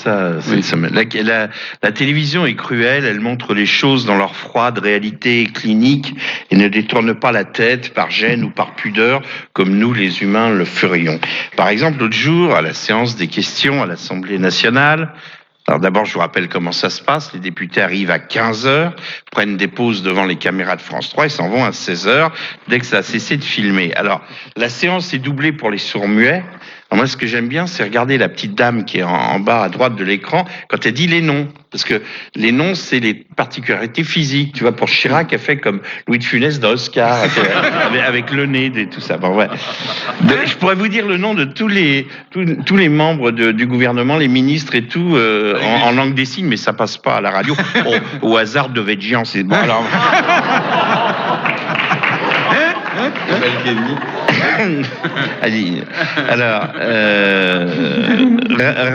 ça cette semaine. La télévision est cruelle, elle montre les choses dans leur froide réalité clinique et ne détourne pas la tête par gêne ou par pudeur, comme nous les humains le ferions. Par exemple, l'autre jour, à la séance des questions à l'Assemblée nationale, alors d'abord, je vous rappelle comment ça se passe. Les députés arrivent à 15h, prennent des pauses devant les caméras de France 3 et s'en vont à 16h, dès que ça a cessé de filmer. Alors, la séance est doublée pour les sourds-muets. Alors moi, ce que j'aime bien, c'est regarder la petite dame qui est en bas à droite de l'écran quand elle dit les noms. Parce que les noms, c'est les particularités physiques. Tu vois, pour Chirac, elle fait comme Louis de Funès dans Oscar, avec le nez et tout ça. Bon, ouais. Je pourrais vous dire le nom de tous les membres du gouvernement, les ministres et tout, en langue des signes, mais ça passe pas à la radio. Au hasard de Végian, c'est bon. Alors... Alors,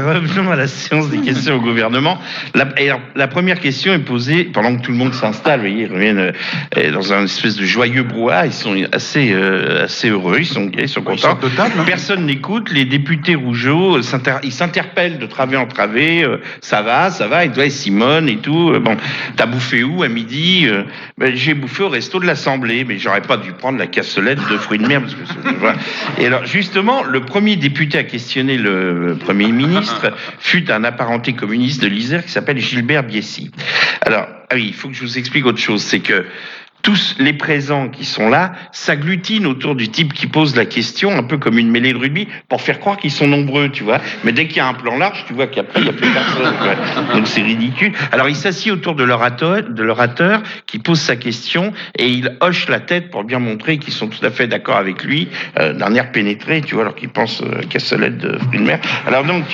revenons à la séance des questions au gouvernement. La première question est posée pendant que tout le monde s'installe. Vous voyez, ils reviennent dans un espèce de joyeux brouhaha. Ils sont assez heureux, ils sont contents. Personne n'écoute. Les députés rougeaux, ils s'interpellent de travée en travée. Ça va. Et toi, Simone et tout. Bon, t'as bouffé où à midi? J'ai bouffé au resto de l'Assemblée, mais j'aurais pas dû prendre la cassolette de fruits de mer. Parce que voilà. Et alors, justement, le premier député à questionner le Premier ministre fut un apparenté communiste de l'Isère qui s'appelle Gilbert Biessy. Alors, oui, il faut que je vous explique autre chose, c'est que tous les présents qui sont là s'agglutinent autour du type qui pose la question, un peu comme une mêlée de rugby, pour faire croire qu'ils sont nombreux, tu vois. Mais dès qu'il y a un plan large, tu vois qu'après, il n'y a plus personne. Quoi. Donc c'est ridicule. Alors il s'assied autour de l'orateur qui pose sa question et il hoche la tête pour bien montrer qu'ils sont tout à fait d'accord avec lui, d'un air pénétré, tu vois, alors qu'ils pensent cassolette de fruits de mer. Alors donc...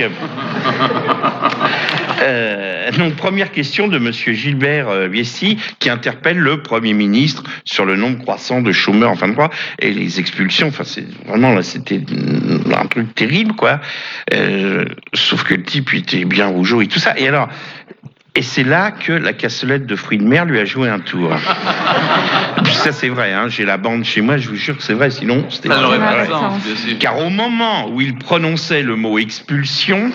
donc, première question de monsieur Gilbert Biessy qui interpelle le Premier ministre sur le nombre croissant de chômeurs en fin de droit et les expulsions. Enfin, c'est vraiment là, c'était un truc terrible, quoi. Sauf que le type était bien rougeau et tout ça. Et c'est là que la cassolette de fruits de mer lui a joué un tour. Ça, c'est vrai, hein, j'ai la bande chez moi, je vous jure que c'est vrai, sinon c'était ça n'aurait pas vrai. de sens. Car au moment où il prononçait le mot expulsion,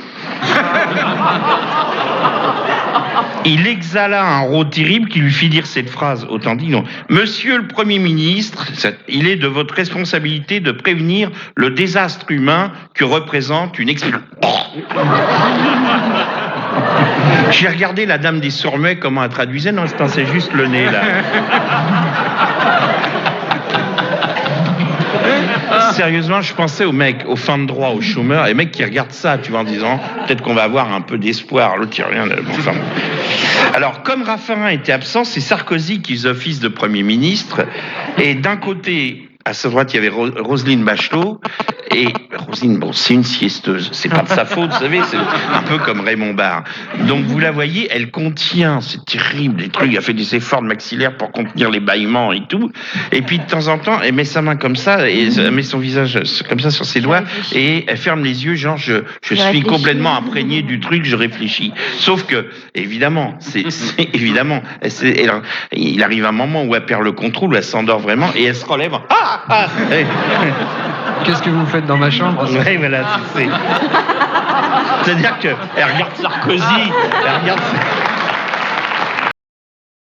il exhala un rot terrible qui lui fit dire cette phrase. Autant dit, non. Monsieur le Premier ministre, il est de votre responsabilité de prévenir le désastre humain que représente une expulsion. J'ai regardé la dame des sourds-muets, comment elle traduisait. Non, c'est juste le nez, là. Sérieusement, je pensais aux mecs, aux fins de droit, aux chômeurs, les mecs qui regardent ça, tu vois, en disant, peut-être qu'on va avoir un peu d'espoir. L'autre, il rien. Enfin. Alors, comme Raffarin était absent, c'est Sarkozy qui faisait office de Premier ministre. Et d'un côté, à sa droite, il y avait Roselyne Bachelot. Et Roselyne, bon, c'est une siesteuse. C'est pas de sa faute, vous savez. C'est un peu comme Raymond Barre. Donc, vous la voyez, elle contient, c'est terrible, les trucs. Elle fait des efforts de maxillaire pour contenir les bâillements et tout. Et puis, de temps en temps, elle met sa main comme ça, et elle met son visage comme ça sur ses doigts, et elle ferme les yeux, genre, je suis complètement imprégné du truc, je réfléchis. Sauf que, évidemment, évidemment, il arrive un moment où elle perd le contrôle, où elle s'endort vraiment, et elle se relève. Qu'est-ce que vous faites dans ma chambre? Oui, voilà, c'est... C'est-à-dire qu'elle regarde Sarkozy, elle regarde...